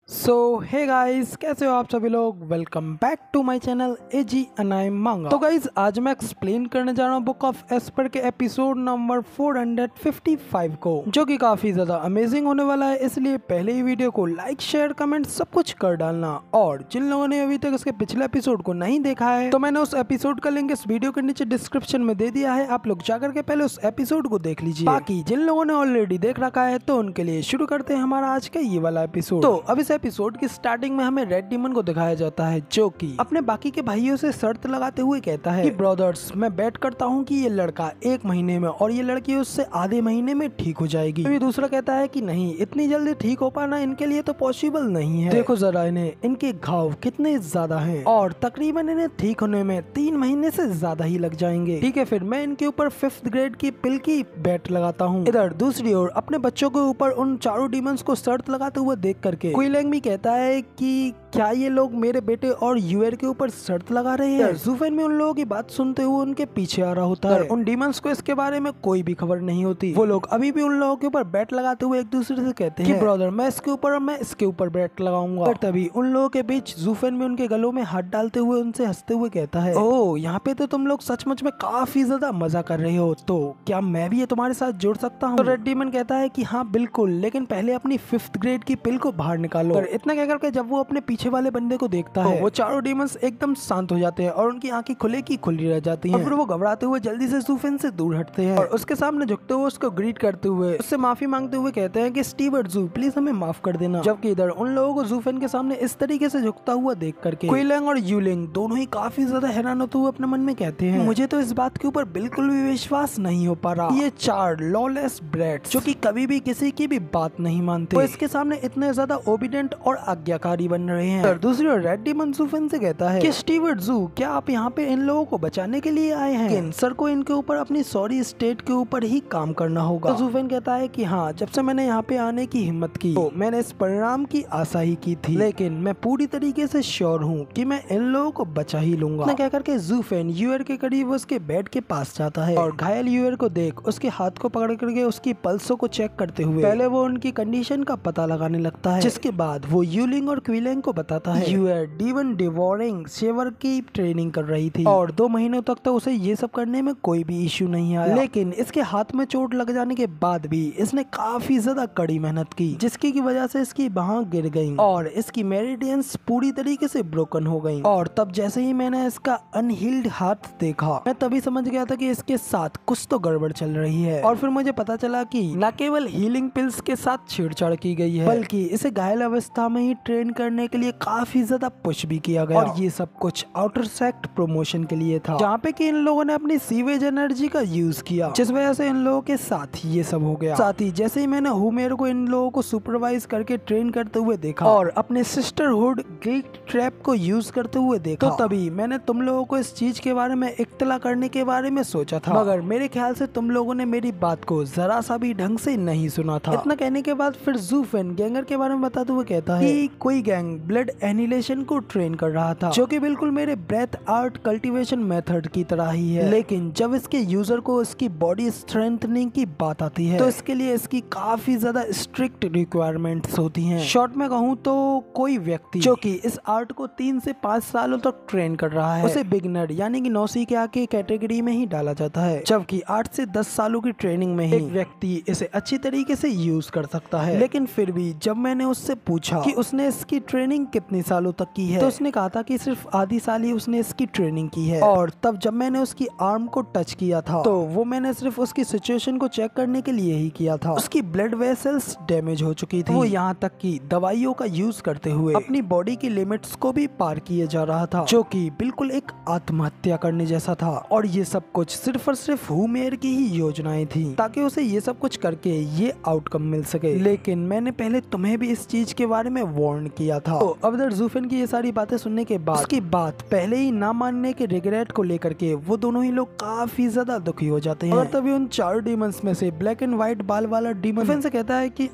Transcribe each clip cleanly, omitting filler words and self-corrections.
Hey guys, कैसे हो आप सभी लोग। Welcome back to my channel AG anime manga. तो गाइस, आज मैं एक्सप्लेन करने जा रहा हूँ बुक ऑफ एस्पर के एपिसोड नंबर 455 को, जो कि काफी ज्यादा अमेजिंग होने वाला है। इसलिए पहले ही वीडियो को लाइक शेयर कमेंट सब कुछ कर डालना। और जिन लोगों ने अभी तक इसके पिछले एपिसोड को नहीं देखा है तो मैंने उस एपिसोड का लिंक इस वीडियो के नीचे डिस्क्रिप्शन में दे दिया है, आप लोग जाकर के पहले उस एपिसोड को देख लीजिए। बाकी जिन लोगों ने ऑलरेडी देख रखा है तो उनके लिए शुरू करते हैं हमारा आज का ये वाला एपिसोड। तो अब इस एपिसोड की स्टार्टिंग में हमें रेड डीमन को दिखाया जाता है, जो कि अपने बाकी के भाइयों से शर्त लगाते हुए कहता है कि ब्रदर्स, मैं बेट करता हूँ कि ये लड़का 1 महीने में और ये लड़की उससे आधे महीने में ठीक हो जाएगी। तो दूसरा कहता है कि नहीं, इतनी जल्दी ठीक हो पाना इनके लिए तो पॉसिबल नहीं है। देखो जरा इन्हें, इनके घाव कितने ज्यादा हैं और तकरीबन इन्हें ठीक होने में 3 महीने से ज्यादा ही लग जाएंगे। ठीक है, फिर मैं इनके ऊपर 5th ग्रेड की पिल की बेट लगाता हूँ। इधर दूसरी ओर अपने बच्चों के ऊपर उन चारों डीमंस को शर्त लगाते हुए देख करके क्विलैंग भी कहता है कि क्या ये लोग मेरे बेटे और यूएर के ऊपर शर्त लगा रहे हैं। ज़ूफेन में उन लोगों की बात सुनते हुए उनके पीछे आ रहा होता है। उन डीमंस को इसके बारे में कोई भी खबर नहीं होती। वो लोग अभी भी उन लोगों के ऊपर बैट लगाते हुए एक दूसरे से कहते हैं कि ब्रदर, मैं इसके ऊपर और मैं इसके ऊपर बैट लगाऊंगा। पर तभी उन लोगों के बीच ज़ूफेन में उनके गलों में हाथ डालते हुए उनसे हंसते हुए कहता है, ओह, यहाँ पे तो तुम लोग सचमुच में काफी ज्यादा मजा कर रहे हो, तो क्या मैं भी ये तुम्हारे साथ जुड़ सकता हूँ। तो रेड डीमन कहता है कि हाँ बिल्कुल, लेकिन पहले अपनी 5th ग्रेड की पिल को बाहर निकालो। और इतना कहकर के जब वो अपने पीछे वाले बंदे को देखता है, वो चारों डीमंस एकदम शांत हो जाते हैं और उनकी आंखें खुले की खुली रह जाती हैं। और फिर वो घबराते हुए जल्दी से ज़ूफेन से दूर हटते हैं और उसके सामने झुकते हुए उसको ग्रीट करते हुए उससे माफी मांगते हुए कहते हैं कि स्टीवर्ट ज़ू, प्लीज हमें माफ कर देना। जबकि इधर उन लोगों को ज़ूफेन के सामने इस तरीके से झुकता हुआ देख करके क्विलैंग और यूलिंग दोनों ही काफी ज्यादा हैरान होते हुए अपने मन में कहते हैं, मुझे तो इस बात के ऊपर बिल्कुल भी विश्वास नहीं हो पा रहा। ये 4 लॉलेस ब्रैट्स जो कि कभी भी किसी की भी बात नहीं मानते, वो इसके सामने इतने ज्यादा ओबीडेंट और आज्ञाकारी बन रहे हैं। दूसरी ओर रेड डीमन ज़ूफेन से कहता है कि स्टीवर्ट ज़ू, क्या आप यहाँ पे इन लोगों को बचाने के लिए आए हैं? लेकिन सर को इनके ऊपर अपनी सॉरी स्टेट के ऊपर ही काम करना होगा। तो ज़ूफेन कहता है कि हाँ, जब से मैंने यहाँ पे आने की हिम्मत की तो मैंने इस परिणाम की आशा ही की थी, लेकिन मैं पूरी तरीके से श्योर हूँ कि मैं इन लोगों को बचा ही लूंगा। इतना कहकर के ज़ूफेन यूएर के करीब उसके बेड के पास जाता है और घायल यूएर को देख उसके हाथ को पकड़ करके उसकी पल्सों को चेक करते हुए पहले वो उनकी कंडीशन का पता लगाने लगता है, जिसके बाद वो यूलिंग और क्विलैंग को बताता है यूएर डीमन डिवोरिंग शेवर की ट्रेनिंग कर रही थी और 2 महीनों तक तो उसे ये सब करने में कोई भी इश्यू नहीं आया। लेकिन इसके हाथ में चोट लग जाने के बाद भी इसने काफी ज्यादा कड़ी मेहनत की, जिसकी की वजह से इसकी बाहें गिर गईं और इसकी मेरिडियंस पूरी तरीके से ब्रोकन हो गईं। और तब जैसे ही मैंने इसका अनहील्ड हाथ देखा, मैं तभी समझ गया था कि इसके साथ कुछ तो गड़बड़ चल रही है। और फिर मुझे पता चला कि न केवल हीलिंग पिल्स के साथ छेड़छाड़ की गई है, बल्कि इसे घायल अवस्था में ही ट्रेन करने के लिए काफी ज्यादा पुश भी किया गया। और ये सब कुछ आउटर सेक्ट प्रमोशन के लिए था, जहाँ पे कि इन लोगों ने अपनी सीवेज एनर्जी का यूज किया, जिस वजह से इन लोगों के साथ ये सब हो गया। साथ ही जैसे ही मैंने हुमेर को इन लोगों को सुपरवाइज करके ट्रेन करते हुए देखा और अपने सिस्टरहुड गिल्ट ट्रैप को यूज करते हुए देखा, तो तभी मैंने तुम लोगों को इस चीज के बारे में इत्तला करने के बारे में सोचा था, मगर मेरे ख्याल से तुम लोगों ने मेरी बात को जरा सा भी ढंग से नहीं सुना था। इतना कहने के बाद फिर ज़ूफेन गैंगर के बारे में बताते हुए कहता है कि कोई गैंग ब्लड एनिलेशन को ट्रेन कर रहा था, जो कि बिल्कुल मेरे ब्रेथ आर्ट कल्टीवेशन मेथड की तरह ही है। लेकिन जब इसके यूजर को इसकी बॉडी स्ट्रेंथनिंग की बात आती है तो इसके लिए इसकी काफी ज्यादा स्ट्रिक्ट रिक्वायरमेंट्स होती हैं। शॉर्ट में कहूँ तो कोई व्यक्ति जो कि इस आर्ट को 3 से 5 सालों तक ट्रेन कर रहा है, उसे बिगनर यानी कि नौसी के आके कैटेगरी में ही डाला जाता है, जबकि 8 से 10 सालों की ट्रेनिंग में ही एक व्यक्ति इसे अच्छी तरीके से यूज कर सकता है। लेकिन फिर भी जब मैंने उससे पूछा कि उसने इसकी ट्रेनिंग कितनी सालों तक की है, तो उसने कहा था कि सिर्फ आधी साल ही उसने इसकी ट्रेनिंग की है। और तब जब मैंने उसकी आर्म को टच किया था तो वो मैंने सिर्फ उसकी सिचुएशन को चेक करने के लिए ही किया था। उसकी ब्लड वेसल्स डैमेज हो चुकी थी, वो यहाँ तक कि दवाइयों का यूज करते हुए अपनी बॉडी की लिमिट्स को भी पार किए जा रहा था, जो कि बिल्कुल एक आत्महत्या करने जैसा था। और ये सब कुछ सिर्फ और सिर्फ हुमेर की ही योजनाएं थी, ताकि उसे ये सब कुछ करके ये आउटकम मिल सके। लेकिन मैंने पहले तुम्हें भी इस चीज के बारे में वार्न किया था। तो अब इधर जूफेन की ये सारी बातें सुनने के बाद उसकी बात पहले ही ना मानने के रिग्रेट को लेकर के वो दोनों ही लोग काफी ज्यादा दुखी हो जाते हैं। और तभी उन 4 डीमंस में से ब्लैक एंड व्हाइट बाल वाला डीमन जूफेन से कहता है कि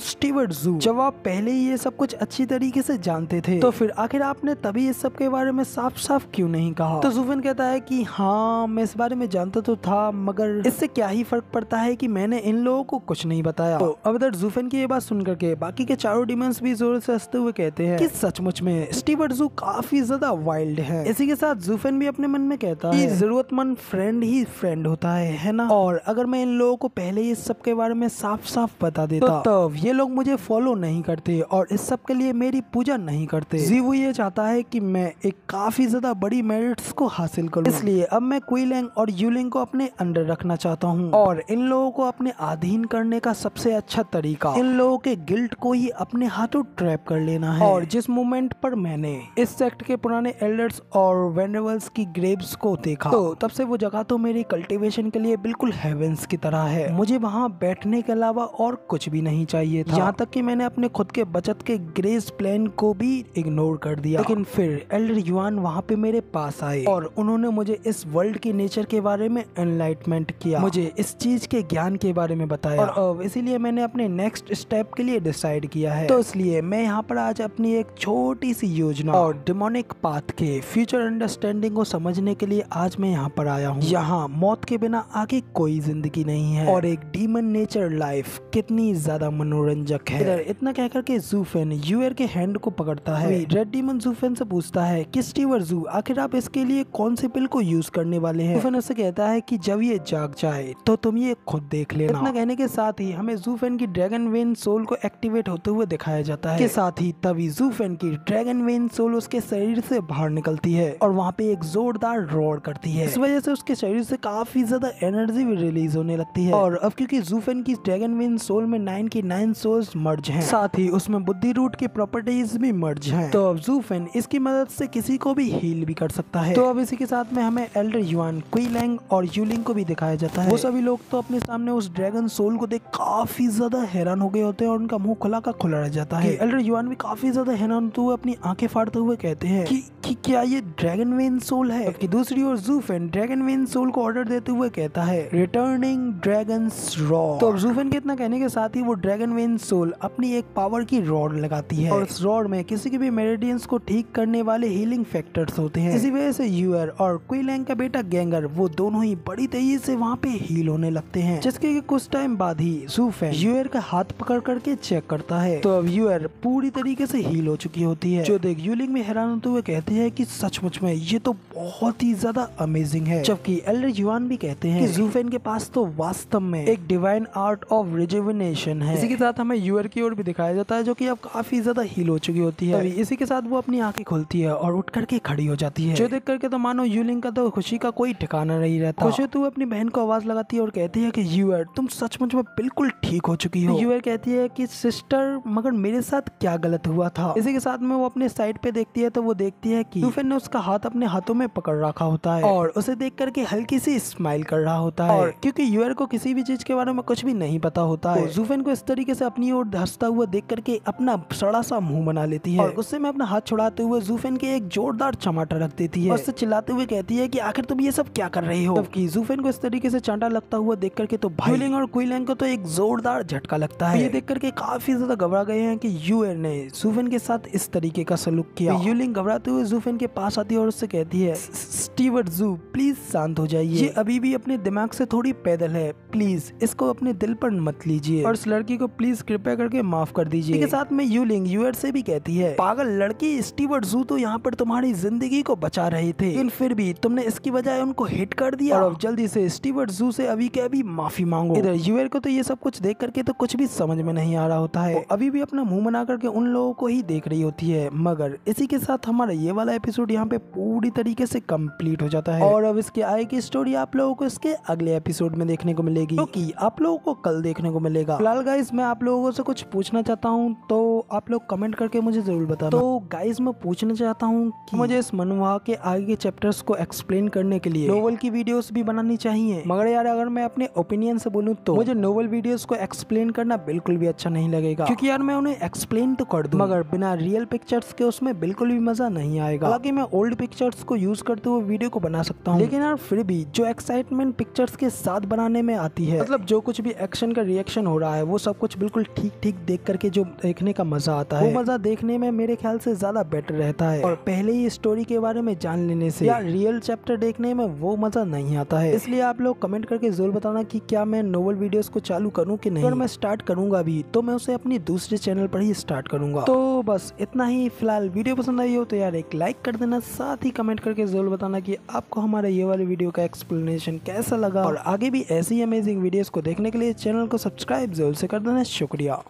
स्टीवर्ट जू, जब आप पहले ही ये सब कुछ अच्छी तरीके से जानते थे तो फिर आखिर आपने तभी इस सब के बारे में साफ साफ क्यों नहीं कहा। तो जूफेन कहता है कि हाँ मैं इस बारे में जानता तो था, मगर इससे क्या ही फर्क पड़ता है कि मैंने इन लोगों को कुछ नहीं बताया। तो अब इधर जूफेन की ये बात सुन करके बाकी के 4 डीमंस भी जोर से हंसते हुए कहते हैं कि सचमुच में स्टीवर्ट जू काफी ज्यादा वाइल्ड है। इसी के साथ जूफेन भी अपने मन में कहता है कि जरूरतमंद फ्रेंड ही फ्रेंड होता है ना। और अगर मैं इन लोगों को पहले ही इस सब के बारे में साफ साफ बता देता तो तब ये लोग मुझे फॉलो नहीं करते और इस सब के लिए मेरी पूजा नहीं करते। जीवू ये चाहता है कि मैं एक काफी ज्यादा बड़ी मेरिट्स को हासिल करूं, इसलिए अब मैं क्वी लैंग और यूलिंग को अपने अंडर रखना चाहता हूं और इन लोगों को अपने अधीन करने का सबसे अच्छा तरीका इन लोगों के गिल्ट को ही अपने हाथों ट्रैप कर लेना है। और जिस मोमेंट पर मैंने इस सेक्ट के पुराने एल्डर्स और वेंडरवल्स की ग्रेव्स को देखा तो तब से वो जगह तो मेरी कल्टीवेशन के लिए बिल्कुल हेवेंस की तरह है। मुझे वहाँ बैठने के अलावा और कुछ भी नहीं चाहिए था। यहाँ तक कि मैंने अपने खुद के बचत के ग्रेस प्लान को भी इग्नोर कर दिया। लेकिन फिर एल्डर युआन वहाँ पे मेरे पास आए और उन्होंने मुझे इस वर्ल्ड के नेचर के बारे में एनलाइटमेंट किया, मुझे इस चीज के ज्ञान के बारे में बताया और इसीलिए मैंने अपने नेक्स्ट स्टेप के लिए डिसाइड किया है। तो इसलिए मैं यहाँ पर आज अपनी एक छोटी सी योजना और डिमोनिक पाथ के फ्यूचर अंडरस्टैंडिंग को समझने के लिए आज मैं यहाँ पर आया हूँ। यहाँ मौत के बिना आगे कोई जिंदगी नहीं है और एक डीमन नेचर लाइफ कितनी ज्यादा मनोरंजक है। इधर इतना कहकर के जूफेन यूएर के हैंड को पकड़ता है। रेड डीमन जूफेन से पूछता है कि स्टीवर्ट जू आखिर आप इसके लिए कौन से पिल को यूज करने वाले हैं। जूफेन उससे कहता है कि जब ये जाग जाए तो तुम ये खुद देख लेना। इतना कहने के साथ ही हमें जूफेन की ड्रैगन वेन सोल को एक्टिवेट होते हुए दिखाया जाता है। के साथ ही तभी जूफेन की ड्रैगन वेन सोल उसके शरीर से बाहर निकलती है और वहाँ पे एक जोरदार रोर करती है। इस वजह से उसके शरीर से काफी ज्यादा एनर्जी भी रिलीज होने लगती है। और अब क्योंकि जूफेन की ड्रैगन वेन सोल में 9 की 9 सोल्स मर्ज हैं, साथ ही उसमें बुद्धि रूट की प्रॉपर्टीज भी मर्ज हैं, तो अब जूफेन इसकी मदद से किसी को भी हील भी कर सकता है। तो अब इसी के साथ में हमें एल्डर युआन, क्वी लैंग और यूलिंग को भी दिखाया जाता है। वो सभी लोग तो अपने सामने उस ड्रैगन सोल को देख काफी ज्यादा हैरान हो गए होते हैं और उनका मुंह खुला का खुला रह जाता है। एल्डर युआन भी काफी ज्यादा हैरान होते हुए अपनी आंखें फाड़ते हुए कहते हैं कि क्या ये ड्रैगन वेन सोल है। कि दूसरी ओर जूफेन ड्रैगन वेन सोल को ऑर्डर देते हुए कहता है रिटर्निंग ड्रैगन्स रॉड। तो जूफेन के इतना कहने के साथ ही वो ड्रैगन वेन सोल अपनी एक पावर की रॉड लगाती है और उस रॉड में किसी के भी मेरिडियंस को ठीक करने वाले हीलिंग फैक्टर्स होते हैं। इसी वजह से यूएर और क्वी लैंग का बेटा गैंगर वो दोनों ही बड़ी तेजी से वहाँ पे हील होने लगते हैं, जिसके कुछ टाइम बाद ही जूफेन यूएर का हाथ पकड़ करके चेक करता है तो अब यूएर पूरी तरीके से हील हो चुकी होती है। जो देख यूलिंग में हैरान होते हुए कहते हैं कि सचमुच में ये तो बहुत ही ज्यादा अमेजिंग है। जबकि एल्डर युआन भी कहते हैं कि जूफेन के पास तो वास्तव में एक डिवाइन आर्ट ऑफ रिजुविनेशन है। इसी के साथ हमें यूएर की ओर भी दिखाया जाता है जो कि अब काफी ज्यादा हील हो चुकी होती है। इसी के साथ वो अपनी आंखें खोलती है और उठ करके खड़ी हो जाती है। जो देख करके तो मानो यूलिंग का तो खुशी का कोई ठिकाना नहीं रहता। खुशी तो अपनी बहन को आवाज लगाती है और कहती है कि यूएर तुम सचमुच में बिल्कुल ठीक हो चुकी हो। यूएर कहती है कि सिस्टर मगर मेरे साथ क्या गलत हुआ था। इसी के साथ में वो अपने साइड पे देखती है तो वो देखती है कि जूफेन ने उसका हाथ अपने हाथों में पकड़ रखा होता है और उसे देख करके हल्की सी स्माइल कर रहा होता है। और क्योंकि यूएर को किसी भी चीज के बारे में कुछ भी नहीं पता होता है, जूफेन को इस तरीके से अपनी ओर हंसता हुआ देख करके अपना सड़ा सा मुंह बना लेती है और गुस्से में अपना हाथ छुड़ाते हुए जूफेन के एक जोरदार चमाटा रख देती है और उससे चिल्लाते हुए कहती है कि आखिर तुम ये सब क्या कर रहे हो। जबकि जूफेन को इस तरीके से चांटा लगता हुआ देख करके तो यूलिंग और क्वी लैंग को तो एक जोरदार झटका लगता है। ये देख करके काफी ज्यादा घबरा गए हैं कि यूएर ने जूफेन के साथ इस तरीके का सलूक किया। यूलिंग घबराते हुए जूफेन के पास आती है और उससे कहती है स्टीवर्ट जू प्लीज शांत हो जाइए, ये अभी भी अपने दिमाग से थोड़ी पैदल है, प्लीज इसको अपने दिल पर मत लीजिए और इस लड़की को प्लीज कृपया करके माफ कर दीजिए। के साथ में यूलिंग यूएर से भी कहती है पागल लड़की, स्टीवर्ट जू तो यहाँ पर तुम्हारी जिंदगी को बचा रहे थे लेकिन फिर भी तुमने इसकी बजाय उनको हिट कर दिया और अब जल्दी से स्टीवर्ट जू से अभी के अभी माफी मांगो। इधर यूएर को तो ये सब कुछ देख करके तो कुछ भी समझ में नहीं आ रहा होता है, अभी भी अपना मुंह बना करके उन लोगों को ही देख रही होती है। मगर इसी के साथ हमारा ये वाला एपिसोड यहाँ पे पूरी तरीके से कंप्लीट हो जाता है और अब इसके आगे की स्टोरी आप लोगों को इसके अगले एपिसोड में देखने को मिलेगी, जो कि आप लोगों को कल देखने को मिलेगा। फिलहाल गाइस मैं आप लोगों से कुछ पूछना चाहता हूँ, तो आप लोग कमेंट करके मुझे जरूर बताना। तो गाइस मैं पूछना चाहता हूँ कि मुझे इस मनवा के आगे के चैप्टर्स को एक्सप्लेन करने के लिए नोवेल की वीडियोस भी बनानी चाहिए, मगर यार अगर मैं अपने ओपिनियन से बोलूँ तो मुझे नोवेल वीडियोस को एक्सप्लेन करना बिल्कुल भी अच्छा नहीं लगेगा, क्योंकि यार मैं उन्हें एक्सप्लेन तो कर दूं मगर बिना रियल पिक्चर्स के उसमें बिल्कुल भी मजा नहीं आएगा। हालांकि मैं ओल्ड पिक्चर्स को यूज करते हुए वीडियो को बना सकता हूँ, लेकिन यार फिर भी जो एक्साइटमेंट पिक्चर्स के साथ बनाने में आती है, मतलब जो कुछ भी एक्शन का रिएक्शन हो रहा है वो सब कुछ बिल्कुल ठीक ठीक देख करके जो देखने का मजा आता है, वो मजा देखने में मेरे ख्याल से ज्यादा बेटर रहता है। और पहले ही स्टोरी के बारे में जान लेने से यार रियल चैप्टर देखने में वो मजा नहीं आता है। इसलिए आप लोग कमेंट करके जरूर बताना कि क्या मैं नोवेल वीडियोस को चालू करूं कि नहीं। अगर मैं स्टार्ट करूंगा भी तो मैं उसे अपनी दूसरे चैनल पर ही स्टार्ट करूंगा। तो बस इतना ही। फिलहाल वीडियो पसंद आई हो तो यार एक लाइक कर देना, साथ ही कमेंट करके जरूर बताना कि आपको हमारा ये वाले वीडियो का एक्सप्लेनेशन कैसा लगा, और आगे भी ऐसी अमेजिंग वीडियोस को देखने के लिए चैनल को सब्सक्राइब जरूर से कर देना। शुक्रिया।